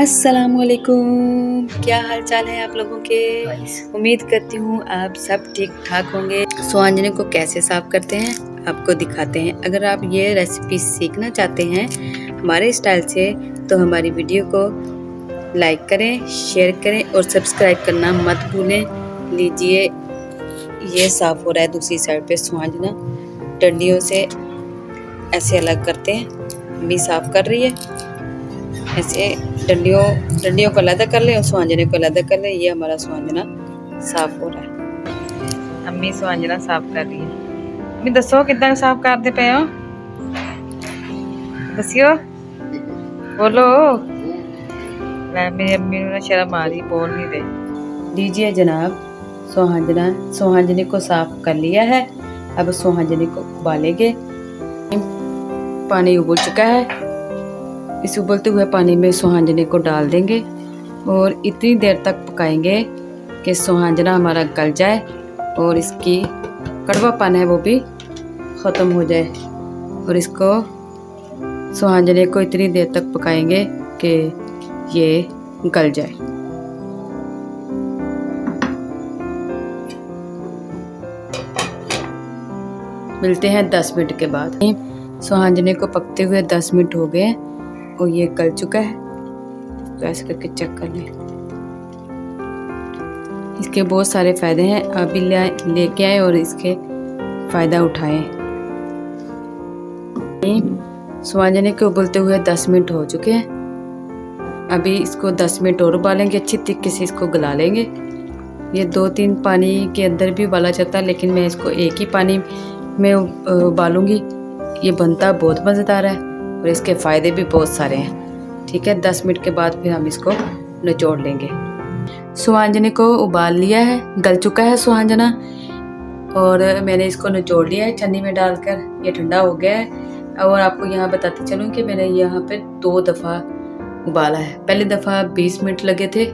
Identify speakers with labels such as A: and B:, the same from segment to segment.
A: अस्सलामुअलैकुम, क्या हाल चाल है आप लोगों के। उम्मीद करती हूँ आप सब ठीक ठाक होंगे। सुहांजने को कैसे साफ करते हैं आपको दिखाते हैं। अगर आप ये रेसिपी सीखना चाहते हैं हमारे स्टाइल से तो हमारी वीडियो को लाइक करें, शेयर करें और सब्सक्राइब करना मत भूलें। लीजिए ये साफ हो रहा है दूसरी साइड पे। सुहांजना डंडियों से ऐसे अलग करते हैं, अम्मी साफ कर रही है। ऐसे डंडियों को अलग कर ले और सुहांजने को अलग कर ले। ये हमारा सुहांजना साफ हो रहा है। अम्मी सुहांजना साफ कर रही है। अम्मी दसो कितना साफ करते पे हो, दसियो बोलो। मेरी अम्मी ने शर्म आ रही, बोल नहीं दे। लीजिए जनाब, सुहांजने को साफ कर लिया है। अब सुहांजने को उबालेंगे। पानी उबल चुका है। इस उबलते हुए पानी में सुहांजने को डाल देंगे और इतनी देर तक पकाएंगे कि सुहांजना हमारा गल जाए और इसकी कड़वापन है वो भी ख़त्म हो जाए। और इसको सुहांजने को इतनी देर तक पकाएंगे कि ये गल जाए। मिलते हैं 10 मिनट के बाद। सुहांजने को पकते हुए 10 मिनट हो गए और ये गल चुका है। तो ऐसे करके चेक कर लें। इसके बहुत सारे फ़ायदे हैं, आप भी लेके आए और इसके फ़ायदा उठाएं। सुहांजने के उबलते हुए 10 मिनट हो चुके हैं। अभी इसको 10 मिनट और उबालेंगे, अच्छी तरीके से इसको गला लेंगे। ये 2-3 पानी के अंदर भी उबाला जाता है, लेकिन मैं इसको एक ही पानी में उबालूंगी। ये बनता बहुत मज़ेदार है और इसके फ़ायदे भी बहुत सारे हैं। ठीक है, 10 मिनट के बाद फिर हम इसको निचोड़ लेंगे। सुहांजने को उबाल लिया है, गल चुका है सुहांजना और मैंने इसको निचोड़ लिया है छन्नी में डालकर। ये ठंडा हो गया है। और आपको यहाँ बताती चलूँ कि मैंने यहाँ पे 2 दफ़ा उबाला है। पहली दफ़ा 20 मिनट लगे थे,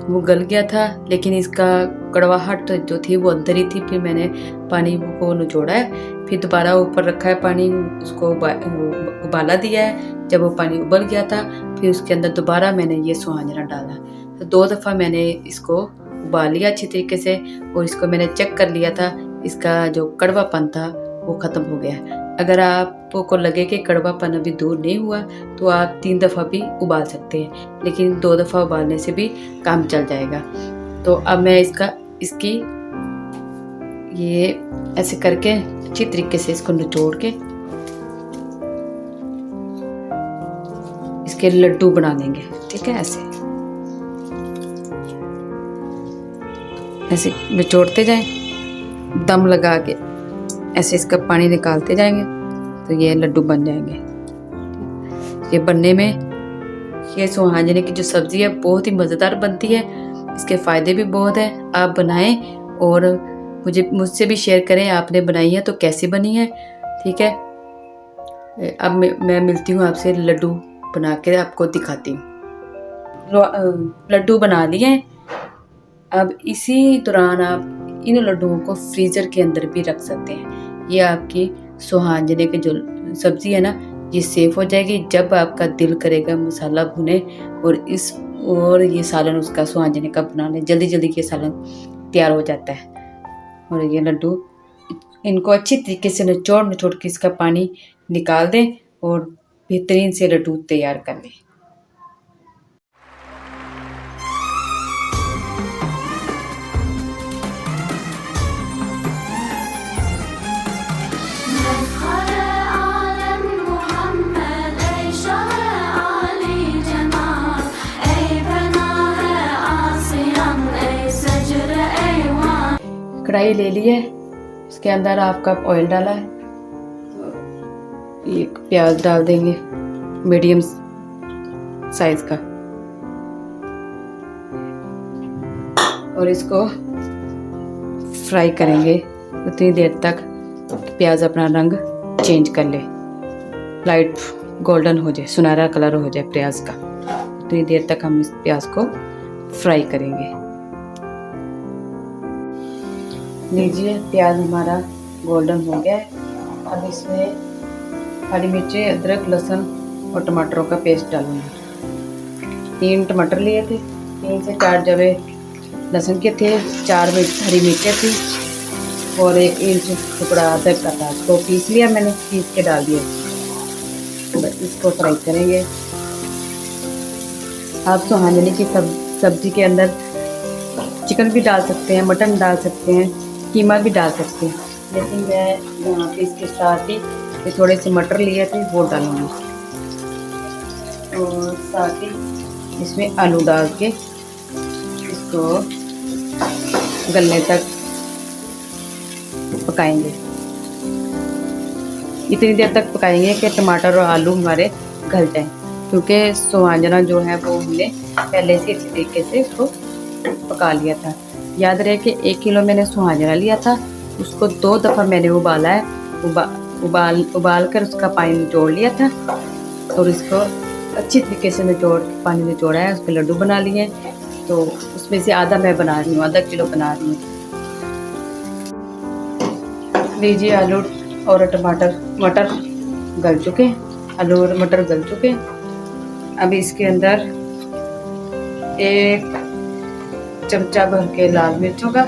A: वो गल गया था, लेकिन इसका कड़वाहट जो थी वो अंदर ही थी। फिर मैंने पानी को निचोड़ा है, फिर दोबारा ऊपर रखा है पानी, उसको उबाला दिया है। जब वो पानी उबल गया था फिर उसके अंदर दोबारा मैंने ये सुहांजना डाला। तो 2 दफ़ा मैंने इसको उबाल लिया अच्छी तरीके से और इसको मैंने चेक कर लिया था, इसका जो कड़वापन था वो ख़त्म हो गया। अगर आपको लगे कि कड़वापन अभी दूर नहीं हुआ तो आप 3 दफ़ा भी उबाल सकते हैं, लेकिन 2 दफ़ा उबालने से भी काम चल जाएगा। तो अब मैं इसकी ये ऐसे करके अच्छी तरीके से इसको निचोड़ के इसके लड्डू बना लेंगे। ठीक है, ऐसे निचोड़ते जाएं, दम लगा के ऐसे इसका पानी निकालते जाएंगे तो ये लड्डू बन जाएंगे। ये बनने में ये सुहांजने की जो सब्ज़ी है बहुत ही मज़ेदार बनती है। इसके फ़ायदे भी बहुत हैं। आप बनाएं और मुझसे भी शेयर करें आपने बनाई है तो कैसी बनी है। ठीक है, अब मैं मिलती हूँ आपसे, लड्डू बना के आपको दिखाती हूँ। लड्डू बना लिए हैं। अब इसी दौरान आप इन लड्डुओं को फ्रीज़र के अंदर भी रख सकते हैं। ये आपकी सुहांजने की जो सब्ज़ी है ना, ये सेफ हो जाएगी। जब आपका दिल करेगा मसाला भुने और ये सालन उसका सुहांजने का बना लें, जल्दी जल्दी ये सालन तैयार हो जाता है। और ये लड्डू इनको अच्छी तरीके से निचोड़ के इसका पानी निकाल दें और बेहतरीन से लड्डू तैयार कर लें। कढ़ाई ले ली है, इसके अंदर हाफ कप ऑयल डाला है। एक प्याज डाल देंगे मीडियम साइज का और इसको फ्राई करेंगे उतनी देर तक प्याज अपना रंग चेंज कर ले, लाइट गोल्डन हो जाए, सुनहरा कलर हो जाए प्याज का। उतनी देर तक हम इस प्याज को फ्राई करेंगे। लीजिए प्याज हमारा गोल्डन हो गया है। अब इसमें हरी मिर्ची, अदरक, लहसुन और टमाटरों का पेस्ट डालूंगी। 3 टमाटर लिए थे, 3 से 4 जवे लहसुन के थे, 4 हरी मिर्चें थी और 1 इंच टुकड़ा अदरक का था। इसको पीस लिया मैंने, पीस के डाल दिया। बस इसको फ्राई करेंगे। आप सुहांजनी की सब्जी के अंदर चिकन भी डाल सकते हैं, मटन डाल सकते हैं, कीमा भी डाल सकते हैं, लेकिन मैं यहाँ पे इसके साथ ही थोड़े से मटर लिए थे वो डालूंगी और साथ ही इसमें आलू डाल के इसको गलने तक पकाएंगे। इतनी देर तक पकाएंगे कि टमाटर और आलू हमारे गल जाएं, क्योंकि सुहांजना जो है वो हमने पहले से इसी तरीके से उसको पका लिया था। याद रहे कि 1 किलो मैंने सुहांजना लिया था, उसको 2 दफ़ा मैंने उबाला है, उबाल कर उसका पानी निचोड़ लिया था और इसको अच्छी तरीके से पानी निचोड़ा है, उसके लड्डू बना लिए। तो उसमें से आधा मैं बना रही हूँ, आधा किलो बना रही हूँ। लीजिए, आलू और मटर गल चुके हैं, आलू और मटर गल चुके हैं। अब इसके अंदर 1 चमचा भर के लाल मिर्चों का,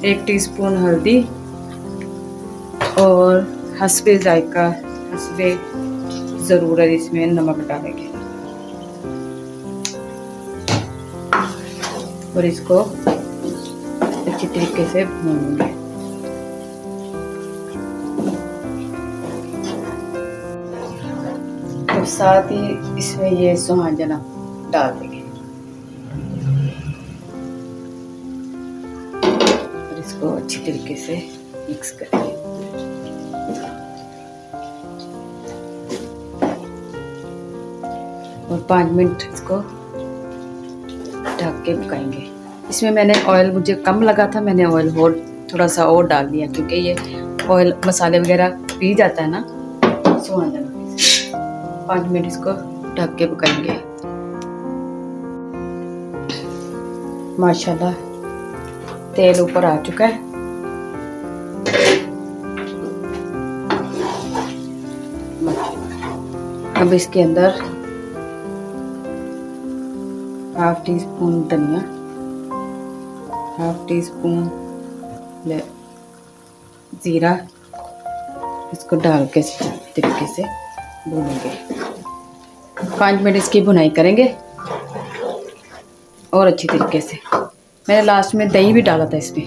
A: 1 टीस्पून हल्दी और हस्बे जायका, हस्बे ज़रूरत इसमें नमक डालेंगे और इसको अच्छी तरीके से भूनेंगे। और साथ ही इसमें ये सुहांजना डाल देंगे और इसको अच्छी तरीके से मिक्स करेंगे। और 5 मिनट इसको ढक के पकाएंगे। इसमें मैंने ऑयल, मुझे कम लगा था, मैंने ऑयल और थोड़ा सा और डाल दिया, क्योंकि ये ऑयल मसाले वगैरह पी जाता है ना सुहांजना। 5 मिनट इसको ढक के पकाएंगे। माशाल्लाह तेल ऊपर आ चुका है। अब इसके अंदर 1/2 टीस्पून धनिया, 1/2 टीस्पून जीरा, इसको डाल के इस तरीके से भूनेंगे। 5 मिनट इसकी भुनाई करेंगे और अच्छी तरीके से। मैंने लास्ट में दही भी डाला था इसमें,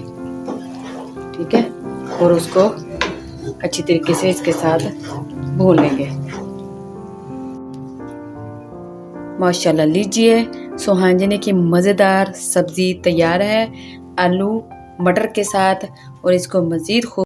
A: ठीक है, और उसको अच्छी तरीके से इसके साथ भून लेंगे। माशाल्लाह, लीजिए, सुहांजने की मज़ेदार सब्ज़ी तैयार है आलू मटर के साथ। और इसको मज़ीद खूब